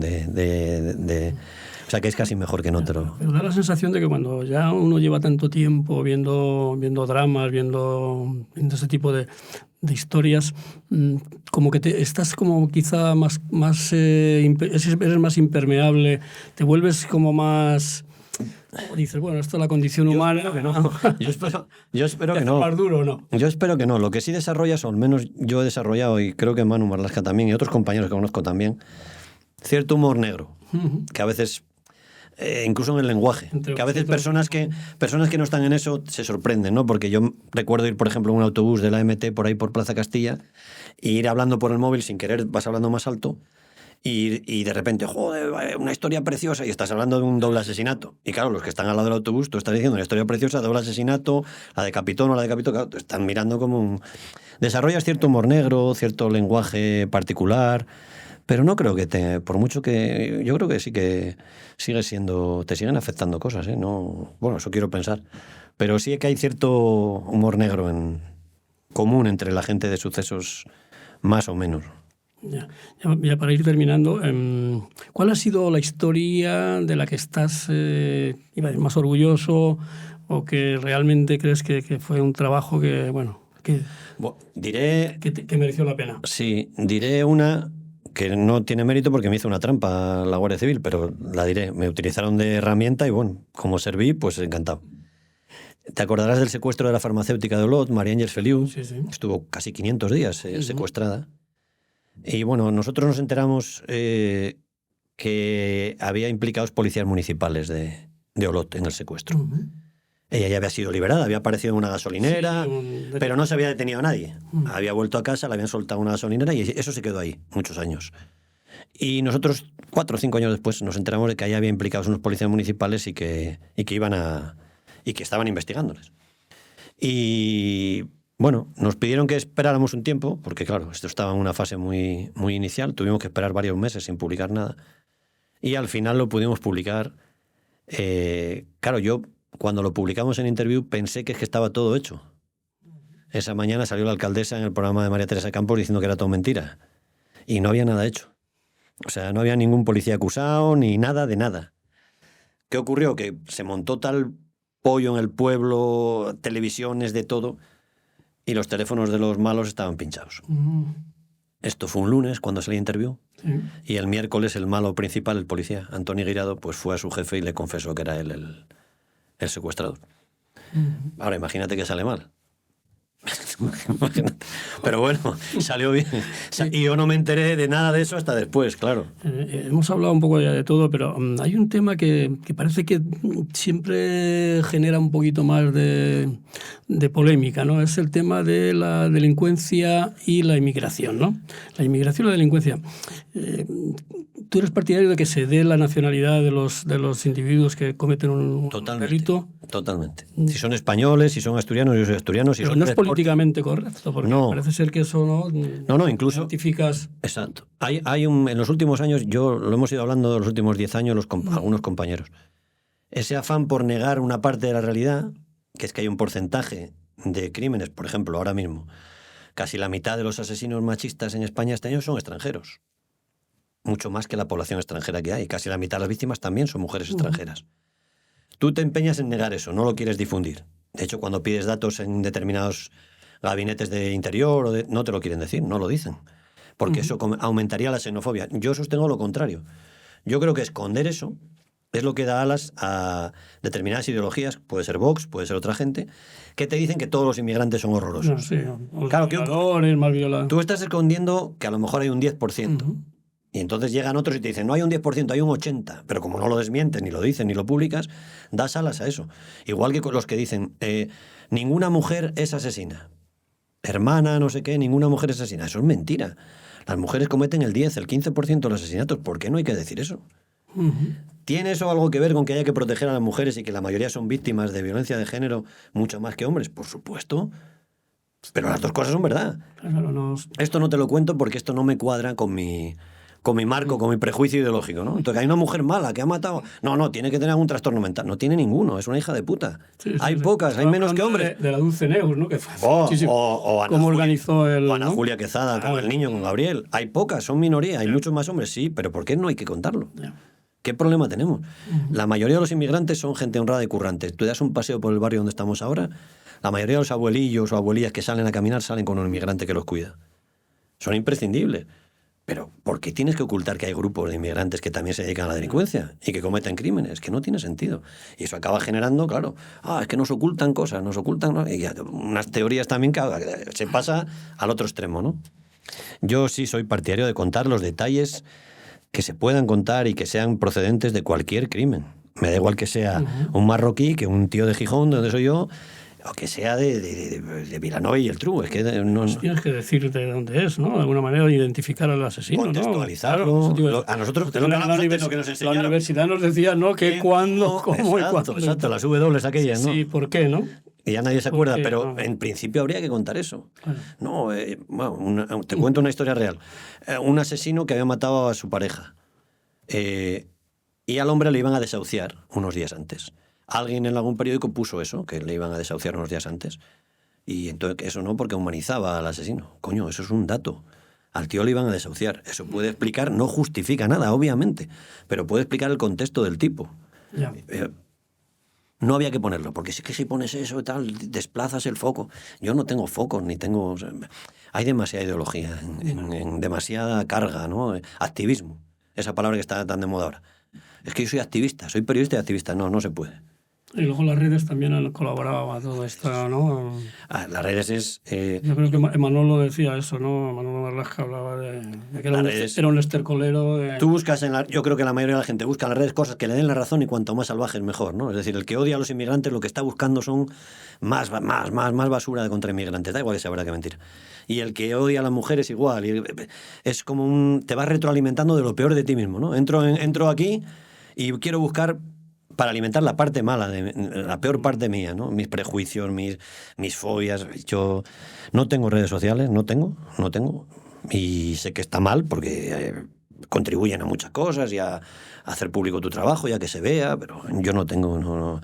o sea, que es casi mejor que no te lo... Pero da la sensación de que cuando ya uno lleva tanto tiempo viendo dramas, viendo ese tipo de historias, como que estás como quizá eres más impermeable, te vuelves como más... Dices, bueno, esto es la condición humana. Yo espero que no. Yo espero que no. ¿Más duro o no? Yo espero que no. Lo que sí desarrollas, o al menos yo he desarrollado, y creo que Manu Marlasca también, y otros compañeros que conozco también, cierto humor negro, que a veces... incluso en el lenguaje, que a veces personas que no están en eso se sorprenden, ¿no? Porque yo recuerdo ir, por ejemplo, en un autobús de la MT por ahí por Plaza Castilla e ir hablando por el móvil sin querer, vas hablando más alto y de repente, joder, una historia preciosa, y estás hablando de un doble asesinato. Y claro, los que están al lado del autobús, tú estás diciendo una historia preciosa, doble asesinato, la decapitó, no la decapitó, claro, te están mirando como un... Desarrollas cierto humor negro, cierto lenguaje particular... Pero no creo que por mucho que... Yo creo que sí que sigue siendo... Te siguen afectando cosas, ¿eh? No, bueno, eso quiero pensar. Pero sí que hay cierto humor negro común entre la gente de sucesos más o menos. Ya para ir terminando, ¿cuál ha sido la historia de la que estás más orgulloso o que realmente crees que fue un trabajo que, bueno, diré... que mereció la pena? Sí, diré una... que no tiene mérito porque me hizo una trampa la Guardia Civil, pero la diré. Me utilizaron de herramienta y bueno, como serví, pues encantado. Te acordarás del secuestro de la farmacéutica de Olot, María Ángeles Feliu. Sí. Estuvo casi 500 días secuestrada. Y bueno, nosotros nos enteramos que había implicados policías municipales de Olot en el secuestro. Ella ya había sido liberada, había aparecido en una gasolinera, pero no se había detenido a nadie. Había vuelto a casa, la habían soltado en una gasolinera y eso se quedó ahí muchos años. Y nosotros, 4 o 5 años después, nos enteramos de que ahí había implicados unos policías municipales y que estaban investigándoles. Y Bueno, nos pidieron que esperáramos un tiempo, porque claro, esto estaba en una fase muy, muy inicial, tuvimos que esperar varios meses sin publicar nada, y al final lo pudimos publicar. Claro, yo cuando lo publicamos en Interview pensé que es que estaba todo hecho. Esa mañana salió la alcaldesa en el programa de María Teresa Campos diciendo que era todo mentira, y no había nada hecho. O sea, no había ningún policía acusado, ni nada de nada. ¿Qué ocurrió? Que se montó tal pollo en el pueblo, televisiones, de todo, y los teléfonos de los malos estaban pinchados. Esto fue un lunes cuando salí Interview, y el miércoles el malo principal, el policía, Antoni Guirado, pues fue a su jefe y le confesó que era él el secuestrador. Ahora, imagínate que sale mal. Pero bueno, salió bien. Y yo no me enteré de nada de eso hasta después, claro. Hemos hablado un poco ya de todo, pero hay un tema que parece que siempre genera un poquito más de polémica, ¿no? Es el tema de la delincuencia y la inmigración, ¿no? La inmigración y la delincuencia. ¿Tú eres partidario de que se dé la nacionalidad de los individuos que cometen un delito? Totalmente. Si son españoles, si son asturianos, yo soy asturiano. Si pero son no es políticamente correcto, porque no. Parece ser que eso no, incluso identificas. Exacto. En los últimos años, lo hemos ido hablando de los últimos 10 años algunos compañeros. Ese afán por negar una parte de la realidad, que es que hay un porcentaje de crímenes, por ejemplo, ahora mismo, casi la mitad de los asesinos machistas en España este año son extranjeros. Mucho más que la población extranjera que hay. Casi la mitad de las víctimas también son mujeres extranjeras. Tú te empeñas en negar eso, no lo quieres difundir. De hecho, cuando pides datos en determinados gabinetes de interior, no te lo quieren decir, no lo dicen. Porque eso aumentaría la xenofobia. Yo sostengo lo contrario. Yo creo que esconder eso es lo que da alas a determinadas ideologías, puede ser Vox, puede ser otra gente, que te dicen que todos los inmigrantes son horrorosos. No, sí, claro, violadores, mal violados. Tú estás escondiendo que a lo mejor hay un 10%. Y entonces llegan otros y te dicen, no hay un 10%, hay un 80%. Pero como no lo desmientes, ni lo dicen, ni lo publicas, das alas a eso. Igual que con los que dicen, ninguna mujer es asesina. Hermana, no sé qué, ninguna mujer es asesina. Eso es mentira. Las mujeres cometen el 10, el 15% de los asesinatos. ¿Por qué no hay que decir eso? ¿Tiene eso algo que ver con que haya que proteger a las mujeres y que la mayoría son víctimas de violencia de género mucho más que hombres? Por supuesto. Pero las dos cosas son verdad. Claro, Esto no te lo cuento porque esto no me cuadra con mi marco, con mi prejuicio ideológico, ¿no? Entonces hay una mujer mala que ha matado. No, tiene que tener algún trastorno mental. No tiene ninguno, es una hija de puta. Sí, hay pocas, hay menos que hombres. De la Dulce Neus, ¿no? Que fue o cómo organizó el... O Ana Julia Quezada, con el niño, con Gabriel. Hay pocas, son minoría, hay muchos más hombres, sí, pero ¿por qué no hay que contarlo? ¿Qué problema tenemos? La mayoría de los inmigrantes son gente honrada y currante. Tú das un paseo por el barrio donde estamos ahora, la mayoría de los abuelillos o abuelillas que salen a caminar salen con un inmigrante que los cuida. Son imprescindibles. Pero ¿por qué tienes que ocultar que hay grupos de inmigrantes que también se dedican a la delincuencia y que cometen crímenes? Que no tiene sentido. Y eso acaba generando, claro, es que nos ocultan cosas, y unas teorías también que se pasa al otro extremo, ¿no? Yo sí soy partidario de contar los detalles que se puedan contar y que sean procedentes de cualquier crimen. Me da igual que sea un marroquí, que un tío de Gijón, donde soy yo, o que sea de Vilanova y Geltrú. Es que tienes que decir de dónde es, ¿no? De alguna manera identificar al asesino, contextualizarlo. ¿no? Claro, a nosotros que nos enseñaron. La universidad nos decía, ¿no? Que cuándo, cómo y cuándo. Exacto, las W aquellas, ¿no? Sí, ¿por qué, no? Y ya nadie se acuerda, pero en principio habría que contar eso. No, te cuento una historia real. Un asesino que había matado a su pareja. Y al hombre le iban a desahuciar unos días antes. Alguien en algún periódico puso eso, que le iban a desahuciar unos días antes. Y entonces eso no, porque humanizaba al asesino. Coño, eso es un dato. Al tío le iban a desahuciar. Eso puede explicar, no justifica nada, obviamente, pero puede explicar el contexto del tipo. Ya. No había que ponerlo, porque es que si pones eso y tal, desplazas el foco. Yo no tengo focos, ni tengo... O sea, hay demasiada ideología, en demasiada carga, ¿no? Activismo, esa palabra que está tan de moda ahora. Es que yo soy activista, soy periodista y activista. No se puede. Y luego las redes también han colaborado a todo esto, ¿no? Las redes es... Yo creo que Manolo decía eso, ¿no? Manolo Marlasca hablaba de que era un estercolero. Tú buscas yo creo que la mayoría de la gente busca en las redes cosas que le den la razón y cuanto más salvajes mejor, ¿no? Es decir, el que odia a los inmigrantes lo que está buscando son más basura de contra inmigrantes. Da igual que sea verdad que mentira. Y el que odia a las mujeres igual. Y es como te vas retroalimentando de lo peor de ti mismo, ¿no? Entro aquí y quiero buscar para alimentar la parte mala, la peor parte mía, ¿no? Mis prejuicios, mis fobias. Yo no tengo redes sociales, no tengo. Y sé que está mal porque contribuyen a muchas cosas y a hacer público tu trabajo y a que se vea, pero yo no tengo.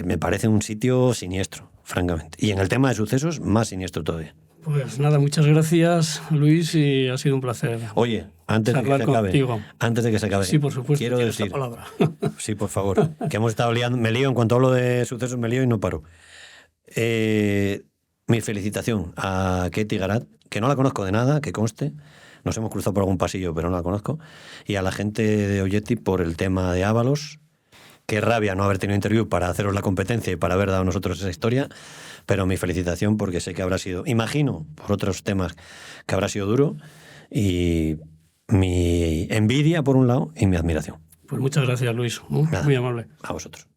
Me parece un sitio siniestro, francamente. Y en el tema de sucesos, más siniestro todavía. Pues nada, muchas gracias, Luis, y ha sido un placer. Oye, antes de que se acabe, sí, por supuesto, quiero decir, palabra. Sí, por favor, que hemos estado liando, me lío en cuanto hablo de sucesos, me lío y no paro. Mi felicitación a Ketty Garat, que no la conozco de nada, que conste, nos hemos cruzado por algún pasillo, pero no la conozco, y a la gente de Oyetti por el tema de Ábalos. Qué rabia no haber tenido interview para haceros la competencia y para haber dado a nosotros esa historia, pero mi felicitación porque sé que habrá sido, imagino, por otros temas, que habrá sido duro, y mi envidia por un lado y mi admiración. Pues muchas gracias, Luis. Muy amable. A vosotros.